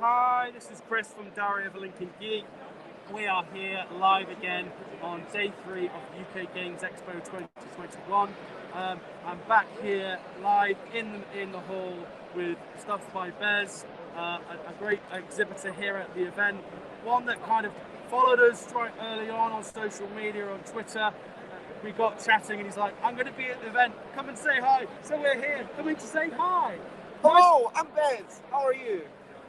Hi, this is Chris from Diary of a Lincoln Geek. We are here live again on day 3 of UK Games Expo 2021. I'm back here live in the hall with stuff by Bez, a great exhibitor here at the event. One that kind of followed us right early on social media, on Twitter. We got chatting and he's like, I'm going to be at the event, come and say hi. So we're here, coming to say hi. Hello, I'm Bez. How are you?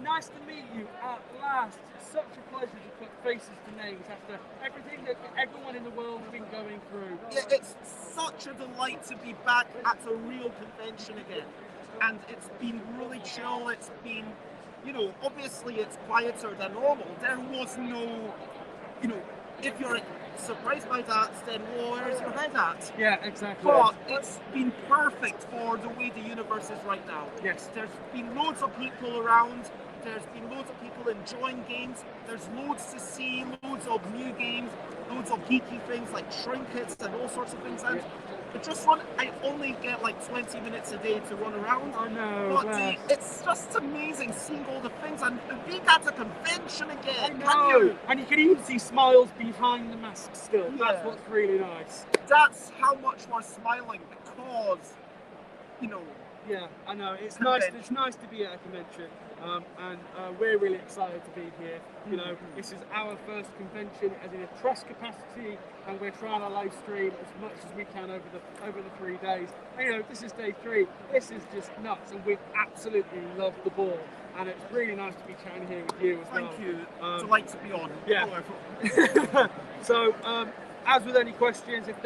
Nice to meet you at last. It's such a pleasure to put faces to names after everything that everyone in the world has been going through. Yeah, it's such a delight to be back at a real convention again. And it's been really chill. It's been, obviously it's quieter than normal. There was no, if you're surprised by that, then where's your head at? Yeah, exactly. But it's been perfect for the way the universe is right now. Yes. There's been loads of people around. There's been loads of people enjoying games. There's loads to see, loads of new games, loads of geeky things like trinkets and all sorts of things. And I only get like 20 minutes a day to run around. I know. But it's just amazing seeing all the things and being at a convention again. I know. And you can even see smiles behind the mask still. Yeah. That's what's really nice. That's how much we're smiling because, Yeah, I know. It's nice. It's nice to be at a convention, and we're really excited to be here. This is our first convention as in a trust capacity, and we're trying to live stream as much as we can over the 3 days. And, this is day 3. This is just nuts, and we've absolutely loved the ball. And it's really nice to be chatting here with you as well. Thank you. Delight to be on. Yeah. So, as with any questions, if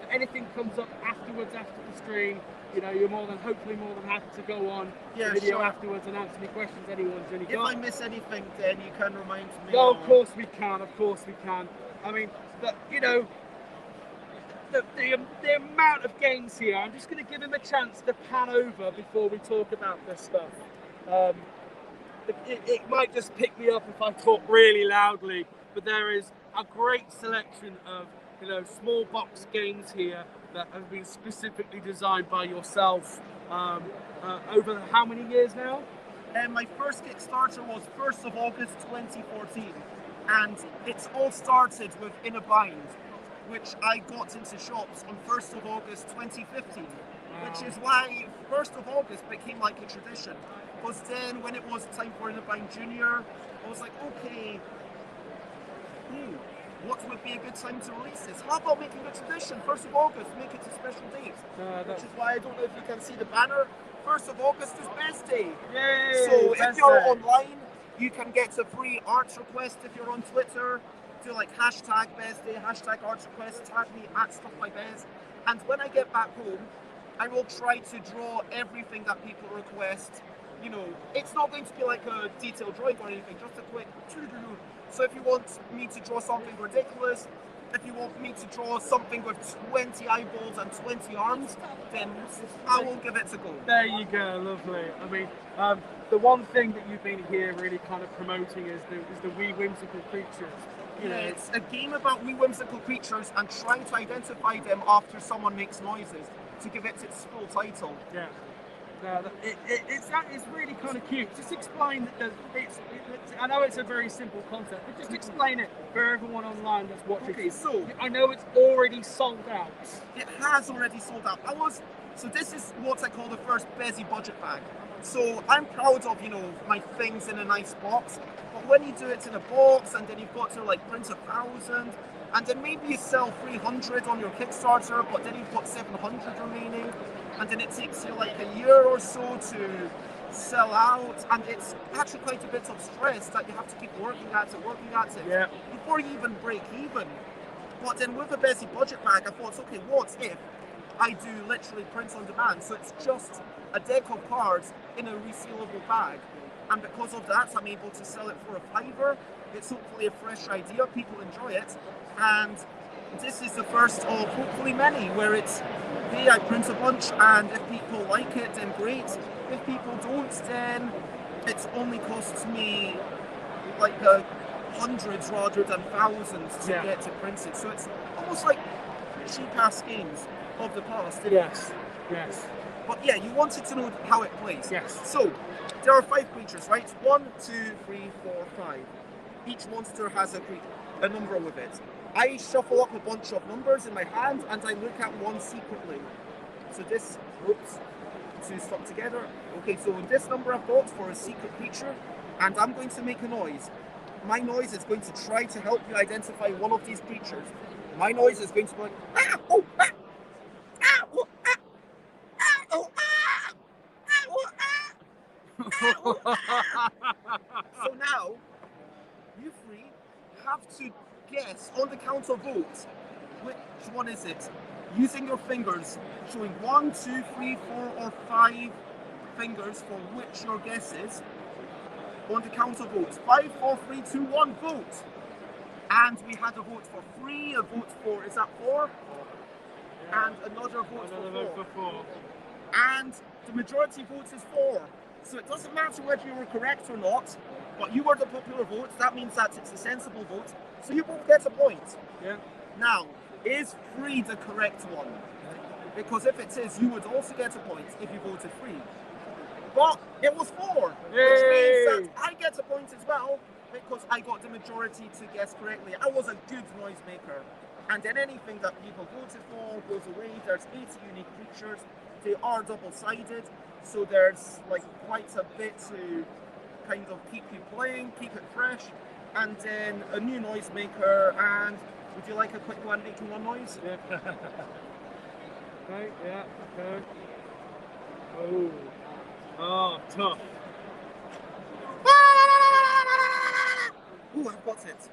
anything comes up afterwards after the stream, you're hopefully more than happy to go on the video afterwards and answer any questions anyone's got. If I miss anything, then you can remind me. No, of course we can. I mean, the amount of games here. I'm just going to give him a chance to pan over before we talk about this stuff. It might just pick me up if I talk really loudly, but there is a great selection of small box games here that have been specifically designed by yourself over how many years now? My first Kickstarter was 1st of August 2014, and it's all started with In a Bind, which I got into shops on 1st of August 2015, which is why 1st of August became like a tradition. Because then when it was time for In a Bind Junior, I was like, okay, what would be a good time to release this? How about making a tradition? 1st of August, make it a special date. Which is why I don't know if you can see the banner. 1st of August is Best Day. Yay, so if you're online, you can get a free art request if you're on Twitter. Do like hashtag Best Day, hashtag art request, tag me at Stuff by Bez. And when I get back home, I will try to draw everything that people request. It's not going to be like a detailed drawing or anything, just a quick. So if you want me to draw something ridiculous, if you want me to draw something with 20 eyeballs and 20 arms, then I will give it a go. There you go, lovely. I mean, the one thing that you've been here really kind of promoting is the wee whimsical creatures. It's a game about wee whimsical creatures and trying to identify them after someone makes noises to give it its full title. Yeah. It's really kind of cute. Just explain that I know it's a very simple concept, but just explain it for everyone online that's watching. Okay, so I know it's already sold out. It has already sold out. So this is what I call the first Bezzy budget bag. So I'm proud of my things in a nice box, but when you do it in a box and then you've got to like print 1,000, and then maybe you sell 300 on your Kickstarter, but then you've got 700 remaining. And then it takes you like a year or so to sell out, and it's actually quite a bit of stress that you have to keep working at it before you even break even. But then with a Bezzy budget bag, I thought, okay, what if I do literally print on demand? So it's just a deck of cards in a resealable bag, and because of that, I'm able to sell it for a £5. It's hopefully a fresh idea, people enjoy it, and this is the first of hopefully many where it's, hey, I print a bunch, and if people like it, then great. If people don't, then it only costs me like hundreds rather than thousands to get it printed. So it's almost like cheap-ass games of the past. Yes. But yeah, you wanted to know how it plays. Yes. So there are 5 creatures, right? 1, 2, 3, 4, 5. Each monster has a number with it. I shuffle up a bunch of numbers in my hand and I look at one secretly. So this, oops, 2 stuck together. Okay, so this number I've got for a secret creature, and I'm going to make a noise. My noise is going to try to help you identify one of these creatures. My noise is going to be like, ah, oh, ah, ah, oh, ah, ah, oh, ah, ah, oh, ah, ah, oh, ah. So now, you 3 have to guess on the count of votes, which one is it? Using your fingers, showing 1, 2, 3, 4, or 5 fingers for which your guess is. On the count of votes. 5, 4, 3, 2, 1, vote. And we had a vote for 3, a vote for, is that 4? Yeah. And another vote for 4. And the majority votes is 4. So it doesn't matter whether you were correct or not, but you were the popular vote. That means that it's a sensible vote. So you both get a point. Yeah. Now, is 3 the correct one? Because if it is, you would also get a point if you voted 3. But it was 4, Yay! which means that I get a point as well, because I got the majority to guess correctly. I was a good noise maker. And then anything that people voted for goes away. There's 80 unique creatures. They are double-sided, so there's like quite a bit to kind of keep you playing, keep it fresh. And then a new noise maker. And would you like a quick one making one noise? Yeah. Okay, yeah, okay. Oh. Oh, tough. Ooh, I've got it.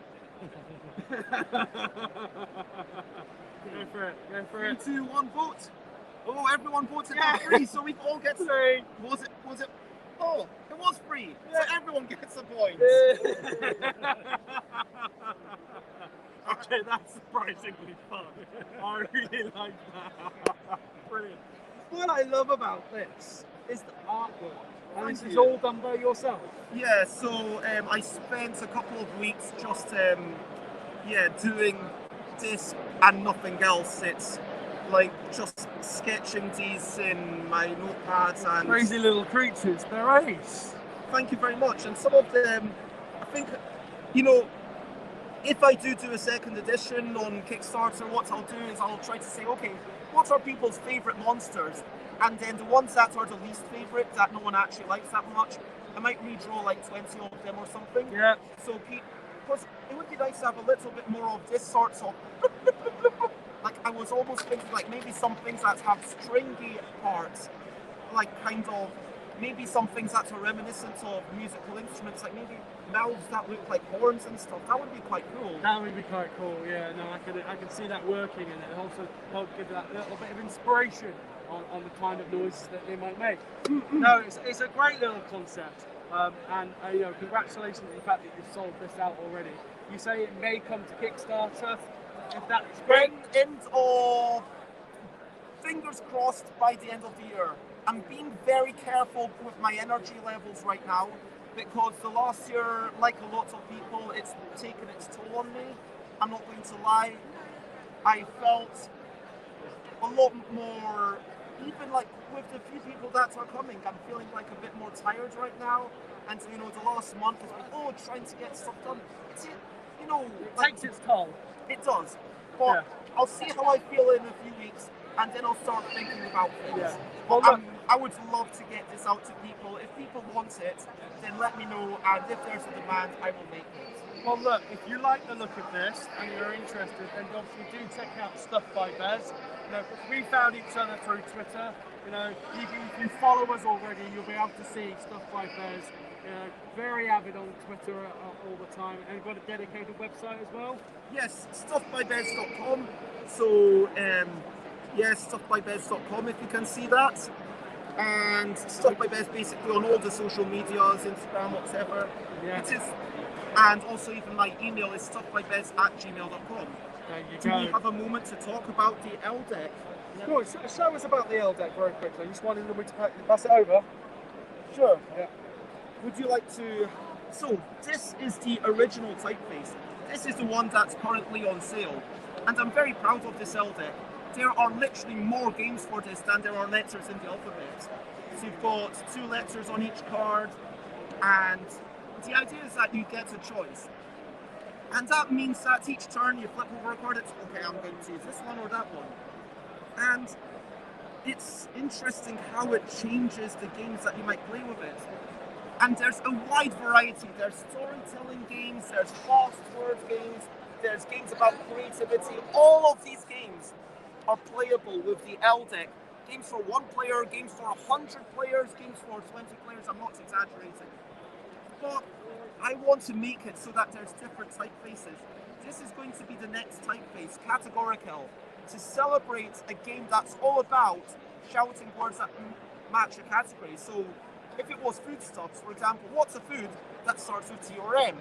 Go for it, go for 3, it. 2, 1, vote. Oh, everyone voted for 3, so we all get 3. Was it? Oh, it was 3. Yeah. So everyone gets a point. Okay, that's surprisingly fun. I really like that. Brilliant. What I love about this is the artwork. And this is all done by yourself? Yeah, so I spent a couple of weeks just doing this and nothing else. It's like just sketching these in my notepads and crazy little creatures, they're ace. Thank you very much. And some of them, I think, you know, if I do a second edition on Kickstarter, what I'll do is I'll try to say, okay, what are people's favourite monsters? And then the ones that are the least favourite, that no one actually likes that much, I might redraw like 20 of them or something. Yeah. So, because it would be nice to have a little bit more of this sort of, like I was almost thinking like maybe some things that have stringy parts, like kind of, maybe some things that are reminiscent of musical instruments, like maybe mouths that look like horns and stuff. That would be quite cool. That would be quite cool, yeah. No, I can see that working, and it also help give that little bit of inspiration on the kind of noises that they might make. No, it's a great little concept, and you know, congratulations on the fact that you've sold this out already. You say it may come to Kickstarter. If that's great, end of, fingers crossed, by the end of the year. I'm being very careful with my energy levels right now, because the last year, like a lot of people, it's taken its toll on me. I'm not going to lie. I felt a lot more, even like with the few people that are coming, I'm feeling like a bit more tired right now. And you know, the last month has been, trying to get stuff done. It's, you know, it takes its toll. It does. But I'll see how I feel in a few weeks, and then I'll start thinking about things. Yeah. Well, Well, I would love to get this out to people. If people want it, then let me know, and if there's a demand, I will make it. Well, look, if you like the look of this and you're interested, then obviously do check out Stuff by Bez. You know, we found each other through Twitter. You know, if you follow us already, you'll be able to see Stuff by Bez. Very avid on Twitter all the time, and got a dedicated website as well. Yes, stuffbybez.com. So, yes, stuffbybez.com if you can see that. And Stuff by Bez basically on all the social medias, Instagram, whatever. Yeah. It is. And also even my email is stuffbybez@gmail.com. Do we have a moment to talk about the L deck? Cool. Show us about the L deck very quickly. Just wanted me to pass it over. Sure. Yeah. Would you like to... So, this is the original typeface. This is the one that's currently on sale. And I'm very proud of this L deck. There are literally more games for this than there are letters in the alphabet. So you've got 2 letters on each card, and the idea is that you get a choice. And that means that each turn you flip over a card, it's okay, I'm going to use this one or that one. And it's interesting how it changes the games that you might play with it. And there's a wide variety. There's storytelling games, there's fast word games, there's games about creativity. All of these games are playable with the L deck. Games for 1 player, games for 100 players, games for 20 players. I'm not exaggerating. But I want to make it so that there's different typefaces. This is going to be the next typeface, categorical, to celebrate a game that's all about shouting words that match a category. So if it was foodstuffs, for example, what's a food that starts with T or M?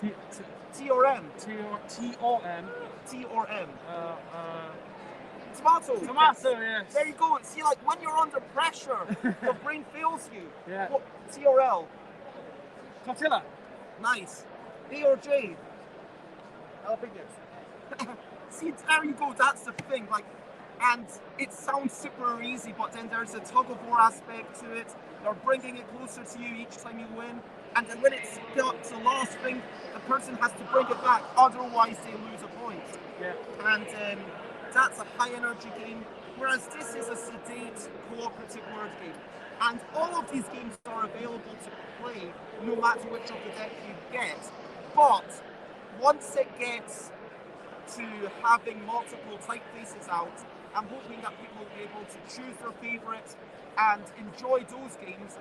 T or M? T or M? T or M? Tomato. Tomato, yes. There you go. See, like when you're under pressure, your brain fails you. Yeah. What, T or L? Tortilla. Nice. A or J? Jalapenos. See, there you go. That's the thing. Like, and it sounds super easy, but then there's a tug of war aspect to it. They're bringing it closer to you each time you win. And then when it's got the last thing, the person has to bring it back. Otherwise, they lose a point. Yeah. And that's a high energy game. Whereas this is a sedate, cooperative word game. And all of these games are available to play no matter which of the deck you get. But once it gets to having multiple typefaces out, I'm hoping that people will be able to choose their favourite and enjoy those games,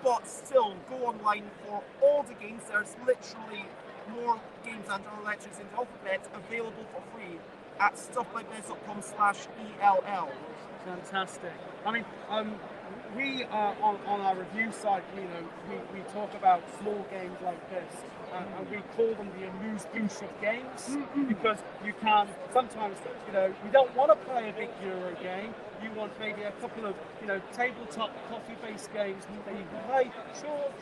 but still go online for all the games. There's literally more games and other letters in the alphabet available for free at stufflikethis.com/ELL. Fantastic. I mean, we on our review site, we talk about small games like this, and we call them the amuse-bouche of games, because you can sometimes, you don't want to play a big Euro game. You want maybe a couple of, tabletop coffee-based games that you can play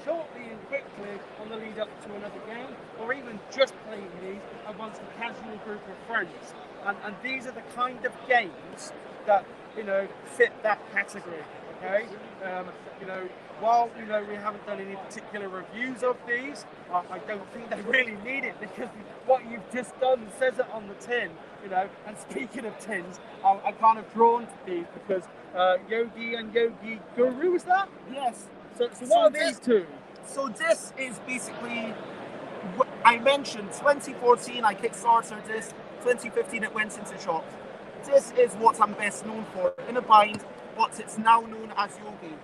shortly and quickly on the lead up to another game, or even just playing these amongst a casual group of friends. And these are the kind of games that fit that category. Okay, while we haven't done any particular reviews of these, I don't think they really need it, because what you've just done says it on the tin. And speaking of tins, I'm kind of drawn to these because Yogi and Yogi Guru, is that? Yes. So what are these two? So this is basically, I mentioned 2014 I kickstarted this, 2015 it went into shops. This is what I'm best known for in a bind, but it's now known as Yogi.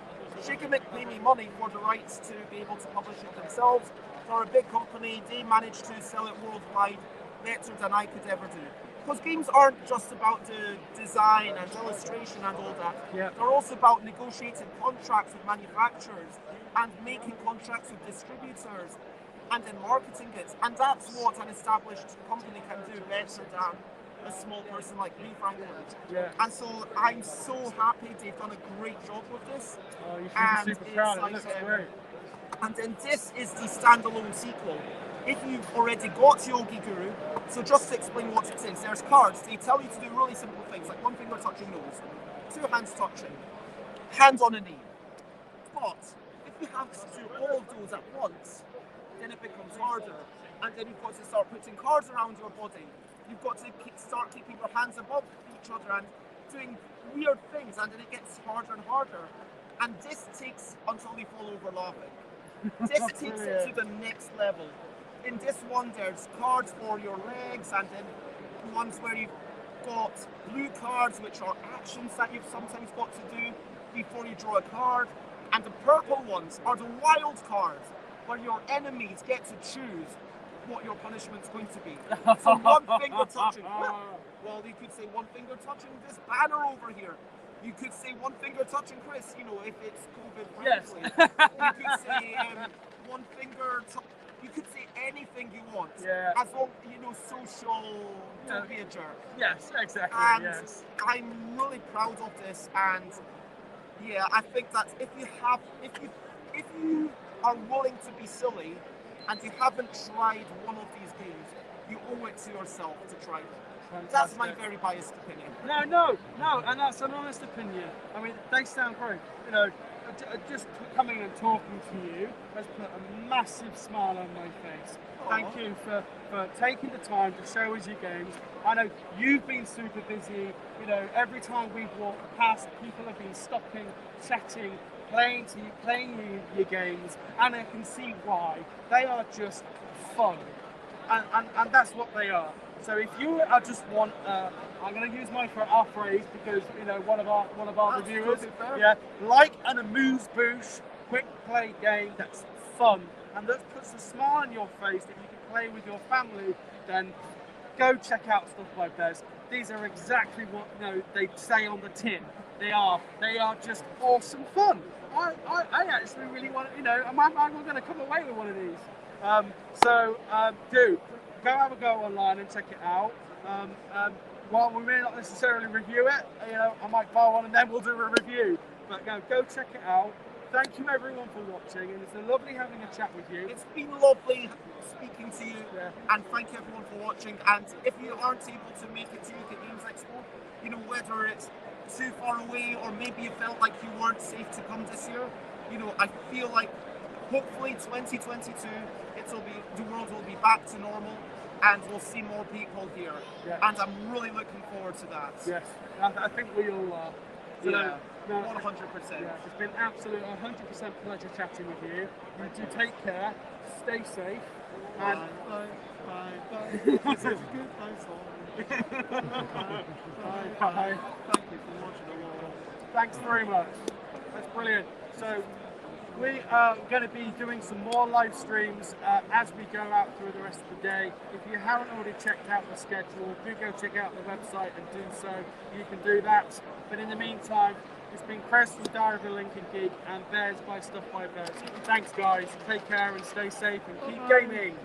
Shikimic pay me money for the rights to be able to publish it themselves. They're a big company, they managed to sell it worldwide better than I could ever do. Because games aren't just about the design and illustration and all that. Yeah. They're also about negotiating contracts with manufacturers and making contracts with distributors and then marketing it. And that's what an established company can do better than a small person like me, frankly. Yeah. And so I'm so happy they've done a great job with this. Oh, you should be super proud. It looks great. And then this is the standalone sequel. If you've already got Yogi Guru, so just to explain what it is, there's cards. They tell you to do really simple things, like one finger touching nose, 2 hands touching, hands on a knee. But if you have to do all of those at once, then it becomes harder. And then you've got to start putting cards around your body. You've got to start keeping your hands above each other and doing weird things, and then it gets harder and harder. And this takes until they fall over laughing. This takes it to the next level. In this one, there's cards for your legs, and then ones where you've got blue cards, which are actions that you've sometimes got to do before you draw a card. And the purple ones are the wild cards, where your enemies get to choose what your punishment's going to be. So one finger touching. Well, you could say one finger touching this banner over here. You could say one finger touching Chris, if it's COVID friendly. Yes. You could say one finger you could say anything you want. Yeah. As long social, don't be a jerk. Yes, exactly. And yes. I'm really proud of this, and yeah, I think that if you are willing to be silly and you haven't tried one of these games, you owe it to yourself to try them. That's my very biased opinion. No, and that's an honest opinion. I mean, they sound great. You know, just coming and talking to you has put a massive smile on my face. Thank you for taking the time to show us your games. I know you've been super busy. You know, every time we've walked past, people have been stopping, chatting, playing your games, and I can see why. They are just fun, and that's what they are. So if you just want, I'm going to use our phrase because you know one of our reviewers, like an amuse-bouche, quick play game that's fun and that puts a smile on your face that you can play with your family, then go check out Stuff by Bez. These are exactly what they say on the tin. They are just awesome fun. I actually really want I'm going to come away with one of these. Do go have a go online and check it out. While we may not necessarily review it, I might buy one and then we'll do a review. But go check it out. Thank you everyone for watching, and it's been lovely having a chat with you. It's been lovely speaking to you, and thank you everyone for watching. And if you aren't able to make it to UK Games Expo, whether it's too far away or maybe you felt like you weren't safe to come this year, I feel like hopefully 2022 the world will be back to normal and we'll see more people here. And I'm really looking forward to that. Yes, I think we all are. 100%. It's been absolute 100% pleasure chatting with you. You do take care, stay safe, and bye. This is a goodbye song. Bye. Thank you for watching the world. Thanks very much. That's brilliant. So we are going to be doing some more live streams as we go out through the rest of the day. If you haven't already checked out the schedule, do go check out the website and do so. You can do that. But in the meantime, it's been Chris from Diary of a Lincoln Geek and Bears by Stuff by Bears. Thanks guys, take care and stay safe and keep gaming.